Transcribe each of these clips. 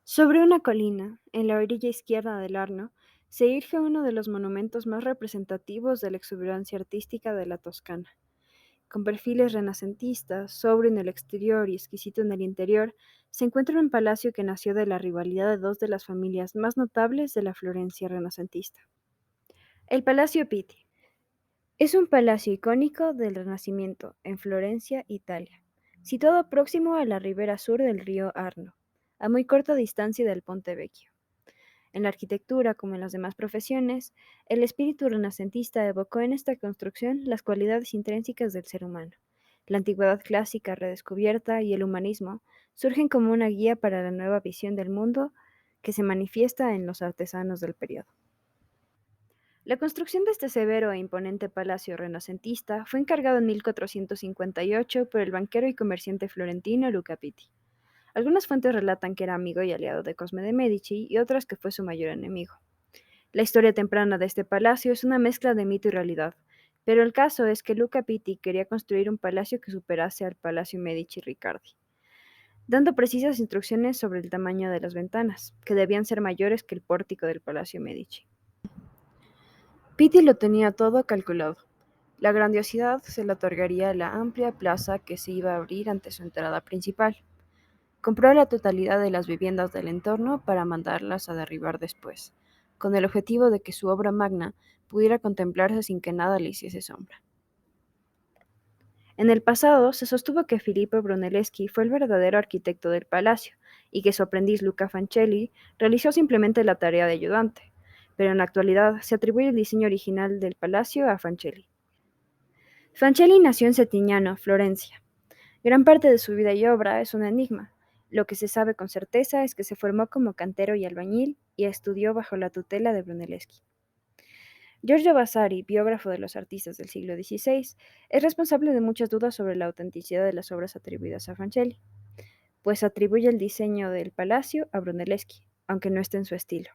Sobre una colina, en la orilla izquierda del Arno, se erige uno de los monumentos más representativos de la exuberancia artística de la Toscana. Con perfiles renacentistas, sobrio en el exterior y exquisito en el interior, se encuentra un palacio que nació de la rivalidad de dos de las familias más notables de la Florencia renacentista. El Palacio Pitti es un palacio icónico del Renacimiento en Florencia, Italia, situado próximo a la ribera sur del río Arno, a muy corta distancia del Ponte Vecchio. En la arquitectura, como en las demás profesiones, el espíritu renacentista evocó en esta construcción las cualidades intrínsecas del ser humano. La antigüedad clásica redescubierta y el humanismo surgen como una guía para la nueva visión del mundo que se manifiesta en los artesanos del periodo. La construcción de este severo e imponente palacio renacentista fue encargado en 1458 por el banquero y comerciante florentino Luca Pitti. Algunas fuentes relatan que era amigo y aliado de Cosme de Medici y otras que fue su mayor enemigo. La historia temprana de este palacio es una mezcla de mito y realidad, pero el caso es que Luca Pitti quería construir un palacio que superase al Palacio Medici Riccardi, dando precisas instrucciones sobre el tamaño de las ventanas, que debían ser mayores que el pórtico del Palacio Medici. Pitti lo tenía todo calculado. La grandiosidad se le otorgaría a la amplia plaza que se iba a abrir ante su entrada principal. Compró la totalidad de las viviendas del entorno para mandarlas a derribar después, con el objetivo de que su obra magna pudiera contemplarse sin que nada le hiciese sombra. En el pasado se sostuvo que Filippo Brunelleschi fue el verdadero arquitecto del palacio y que su aprendiz Luca Fancelli realizó simplemente la tarea de ayudante, pero en la actualidad se atribuye el diseño original del palacio a Fancelli. Fancelli nació en Settignano, Florencia. Gran parte de su vida y obra es un enigma. Lo que se sabe con certeza es que se formó como cantero y albañil y estudió bajo la tutela de Brunelleschi. Giorgio Vasari, biógrafo de los artistas del siglo XVI, es responsable de muchas dudas sobre la autenticidad de las obras atribuidas a Fancelli, pues atribuye el diseño del palacio a Brunelleschi, aunque no esté en su estilo.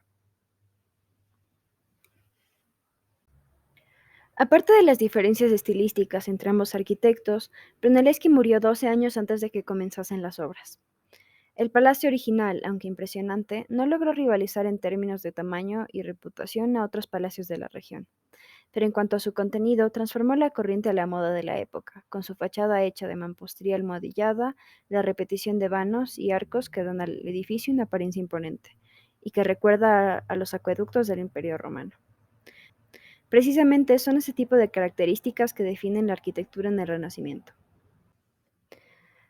Aparte de las diferencias estilísticas entre ambos arquitectos, Brunelleschi murió 12 años antes de que comenzasen las obras. El palacio original, aunque impresionante, no logró rivalizar en términos de tamaño y reputación a otros palacios de la región, pero en cuanto a su contenido, transformó la corriente a la moda de la época, con su fachada hecha de mampostería almohadillada, la repetición de vanos y arcos que dan al edificio una apariencia imponente, y que recuerda a los acueductos del Imperio Romano. Precisamente son ese tipo de características que definen la arquitectura en el Renacimiento.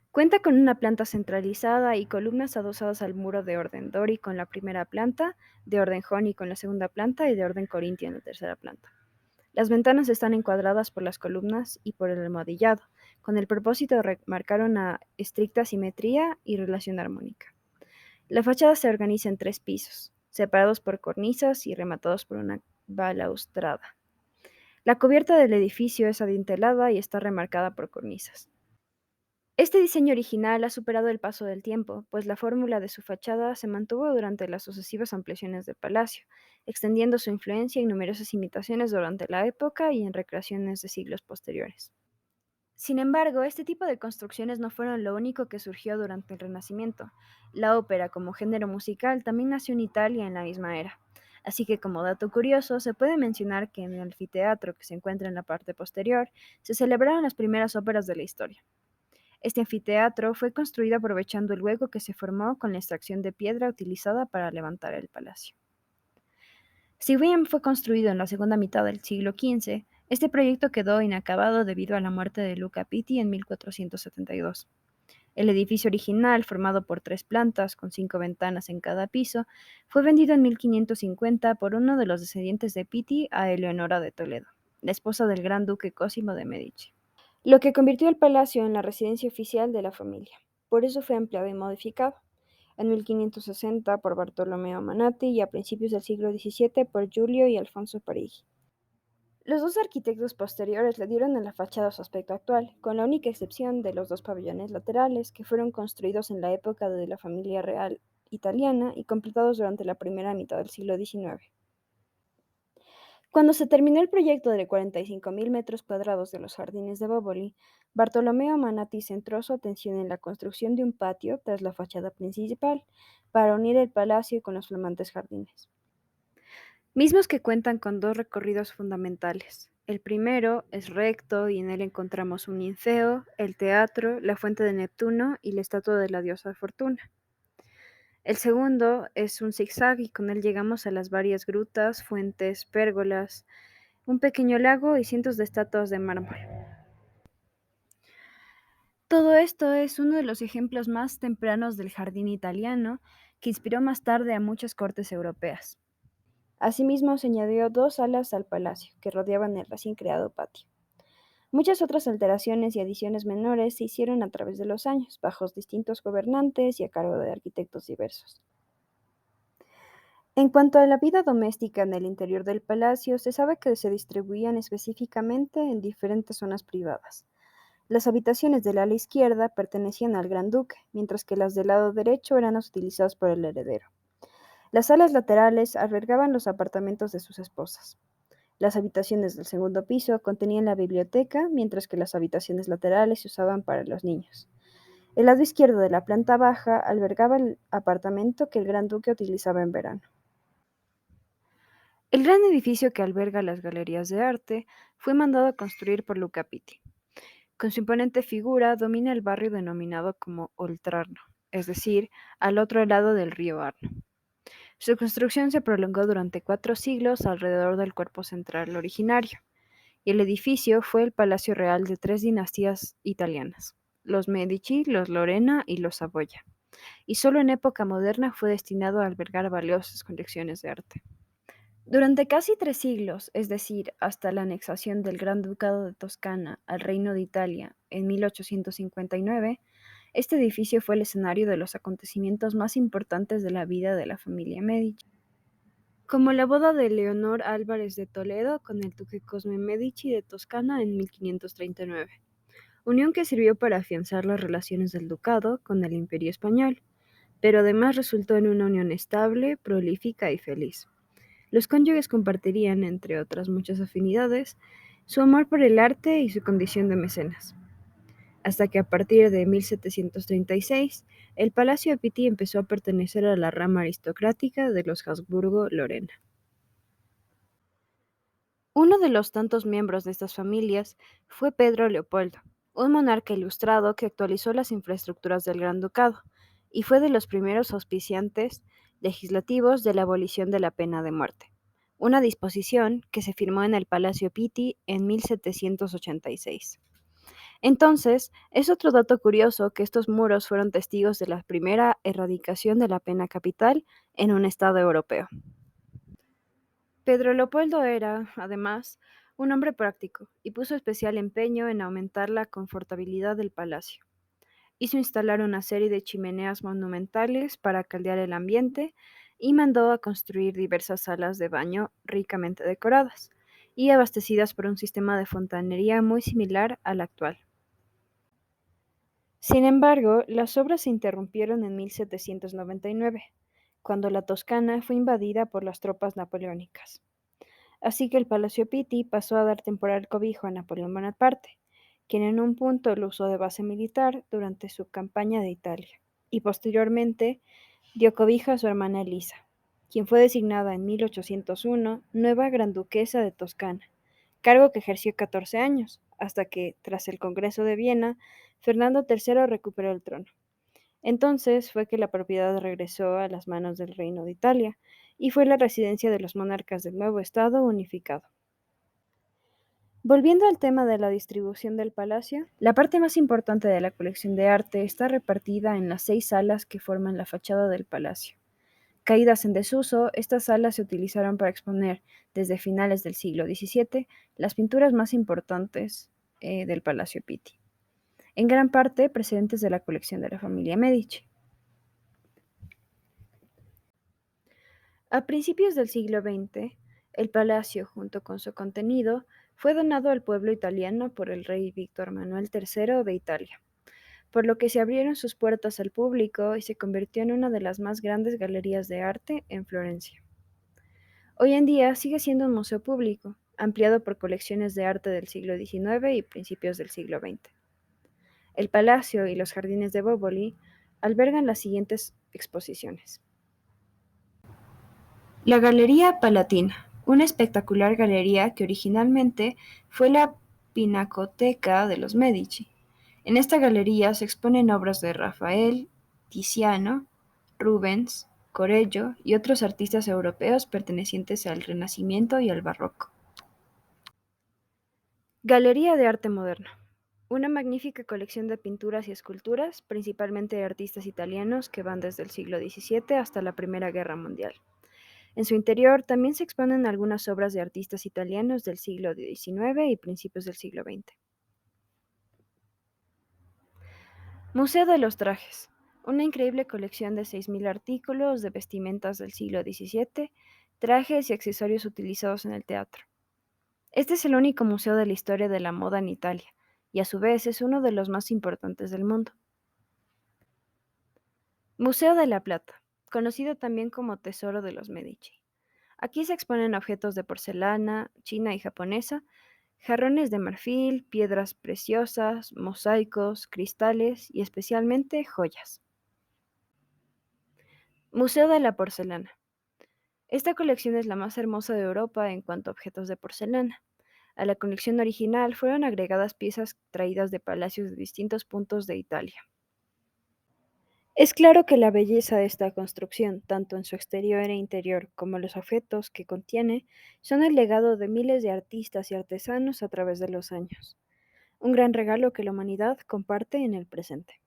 Cuenta con una planta centralizada y columnas adosadas al muro de orden dórico en la primera planta, de orden jónico en la segunda planta y de orden corintio en la tercera planta. Las ventanas están encuadradas por las columnas y por el almohadillado, con el propósito de remarcar una estricta simetría y relación armónica. La fachada se organiza en 3 pisos, separados por cornisas y rematados por una balaustrada. La cubierta del edificio es adintelada y está remarcada por cornisas. Este diseño original ha superado el paso del tiempo, pues la fórmula de su fachada se mantuvo durante las sucesivas ampliaciones del palacio, extendiendo su influencia en numerosas imitaciones durante la época y en recreaciones de siglos posteriores. Sin embargo, este tipo de construcciones no fueron lo único que surgió durante el Renacimiento. La ópera como género musical también nació en Italia en la misma era. Así que como dato curioso, se puede mencionar que en el anfiteatro que se encuentra en la parte posterior, se celebraron las primeras óperas de la historia. Este anfiteatro fue construido aprovechando el hueco que se formó con la extracción de piedra utilizada para levantar el palacio. Si bien fue construido en la segunda mitad del siglo XV, este proyecto quedó inacabado debido a la muerte de Luca Pitti en 1472. El edificio original, formado por 3 plantas con 5 ventanas en cada piso, fue vendido en 1550 por uno de los descendientes de Pitti a Eleonora de Toledo, la esposa del gran duque Cosimo de Medici, lo que convirtió el palacio en la residencia oficial de la familia. Por eso fue ampliado y modificado en 1560 por Bartolomeo Manati y a principios del siglo XVII por Giulio y Alfonso Parigi. Los dos arquitectos posteriores le dieron a la fachada su aspecto actual, con la única excepción de los 2 pabellones laterales que fueron construidos en la época de la familia real italiana y completados durante la primera mitad del siglo XIX. Cuando se terminó el proyecto de 45.000 metros cuadrados de los jardines de Bóboli, Bartolomeo Manati centró su atención en la construcción de un patio tras la fachada principal para unir el palacio con los flamantes jardines, mismos que cuentan con dos recorridos fundamentales. El primero es recto y en él encontramos un ninfeo, el teatro, la fuente de Neptuno y la estatua de la diosa Fortuna. El segundo es un zigzag y con él llegamos a las varias grutas, fuentes, pérgolas, un pequeño lago y cientos de estatuas de mármol. Todo esto es uno de los ejemplos más tempranos del jardín italiano que inspiró más tarde a muchas cortes europeas. Asimismo, se añadió dos alas al palacio que rodeaban el recién creado patio. Muchas otras alteraciones y adiciones menores se hicieron a través de los años, bajo distintos gobernantes y a cargo de arquitectos diversos. En cuanto a la vida doméstica en el interior del palacio, se sabe que se distribuían específicamente en diferentes zonas privadas. Las habitaciones del ala izquierda pertenecían al gran duque, mientras que las del lado derecho eran utilizadas por el heredero. Las salas laterales albergaban los apartamentos de sus esposas. Las habitaciones del segundo piso contenían la biblioteca, mientras que las habitaciones laterales se usaban para los niños. El lado izquierdo de la planta baja albergaba el apartamento que el gran duque utilizaba en verano. El gran edificio que alberga las galerías de arte fue mandado a construir por Luca Pitti. Con su imponente figura domina el barrio denominado como Oltrarno, es decir, al otro lado del río Arno. Su construcción se prolongó durante 4 siglos alrededor del cuerpo central originario, y el edificio fue el palacio real de 3 dinastías italianas, los Medici, los Lorena y los Saboya, y solo en época moderna fue destinado a albergar valiosas colecciones de arte. Durante casi 3 siglos, es decir, hasta la anexación del Gran Ducado de Toscana al Reino de Italia en 1859, este edificio fue el escenario de los acontecimientos más importantes de la vida de la familia Medici, como la boda de Leonor Álvarez de Toledo con el duque Cosme Medici de Toscana en 1539, unión que sirvió para afianzar las relaciones del ducado con el Imperio español, pero además resultó en una unión estable, prolífica y feliz. Los cónyuges compartirían, entre otras muchas afinidades, su amor por el arte y su condición de mecenas, hasta que a partir de 1736 el Palacio de Pitti empezó a pertenecer a la rama aristocrática de los Habsburgo-Lorena. Uno de los tantos miembros de estas familias fue Pedro Leopoldo, un monarca ilustrado que actualizó las infraestructuras del Gran Ducado y fue de los primeros auspiciantes legislativos de la abolición de la pena de muerte, una disposición que se firmó en el Palacio Pitti en 1786. Entonces, es otro dato curioso que estos muros fueron testigos de la primera erradicación de la pena capital en un estado europeo. Pedro Leopoldo era, además, un hombre práctico y puso especial empeño en aumentar la confortabilidad del palacio. Hizo instalar una serie de chimeneas monumentales para caldear el ambiente y mandó a construir diversas salas de baño ricamente decoradas y abastecidas por un sistema de fontanería muy similar al actual. Sin embargo, las obras se interrumpieron en 1799, cuando la Toscana fue invadida por las tropas napoleónicas. Así que el Palacio Pitti pasó a dar temporal cobijo a Napoleón Bonaparte, quien en un punto lo usó de base militar durante su campaña de Italia, y posteriormente dio cobijo a su hermana Elisa, quien fue designada en 1801 nueva Gran Duquesa de Toscana, cargo que ejerció 14 años, hasta que, tras el Congreso de Viena, Fernando III recuperó el trono. Entonces fue que la propiedad regresó a las manos del Reino de Italia y fue la residencia de los monarcas del nuevo Estado unificado. Volviendo al tema de la distribución del palacio, la parte más importante de la colección de arte está repartida en las 6 salas que forman la fachada del palacio. Caídas en desuso, estas salas se utilizaron para exponer, desde finales del siglo XVII, las pinturas más importantes del Palacio Pitti, en gran parte precedentes de la colección de la familia Medici. A principios del siglo XX, el palacio, junto con su contenido, fue donado al pueblo italiano por el rey Víctor Manuel III de Italia, por lo que se abrieron sus puertas al público y se convirtió en una de las más grandes galerías de arte en Florencia. Hoy en día sigue siendo un museo público, ampliado por colecciones de arte del siglo XIX y principios del siglo XX. El palacio y los jardines de Bóboli albergan las siguientes exposiciones. La Galería Palatina, una espectacular galería que originalmente fue la pinacoteca de los Medici. En esta galería se exponen obras de Rafael, Tiziano, Rubens, Correggio y otros artistas europeos pertenecientes al Renacimiento y al Barroco. Galería de Arte Moderno. Una magnífica colección de pinturas y esculturas, principalmente de artistas italianos que van desde el siglo XVII hasta la Primera Guerra Mundial. En su interior también se exponen algunas obras de artistas italianos del siglo XIX y principios del siglo XX. Museo de los Trajes. Una increíble colección de 6.000 artículos de vestimentas del siglo XVII, trajes y accesorios utilizados en el teatro. Este es el único museo de la historia de la moda en Italia, y a su vez es uno de los más importantes del mundo. Museo de la Plata, conocido también como Tesoro de los Medici. Aquí se exponen objetos de porcelana, china y japonesa, jarrones de marfil, piedras preciosas, mosaicos, cristales y especialmente joyas. Museo de la Porcelana. Esta colección es la más hermosa de Europa en cuanto a objetos de porcelana. A la colección original fueron agregadas piezas traídas de palacios de distintos puntos de Italia. Es claro que la belleza de esta construcción, tanto en su exterior e interior como los objetos que contiene, son el legado de miles de artistas y artesanos a través de los años. Un gran regalo que la humanidad comparte en el presente.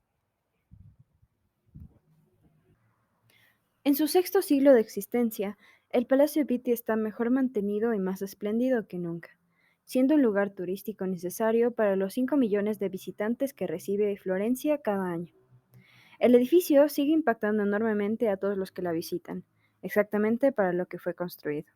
En su sexto siglo de existencia, el Palacio Pitti está mejor mantenido y más espléndido que nunca, siendo un lugar turístico necesario para los 5 millones de visitantes que recibe Florencia cada año. El edificio sigue impactando enormemente a todos los que la visitan, exactamente para lo que fue construido.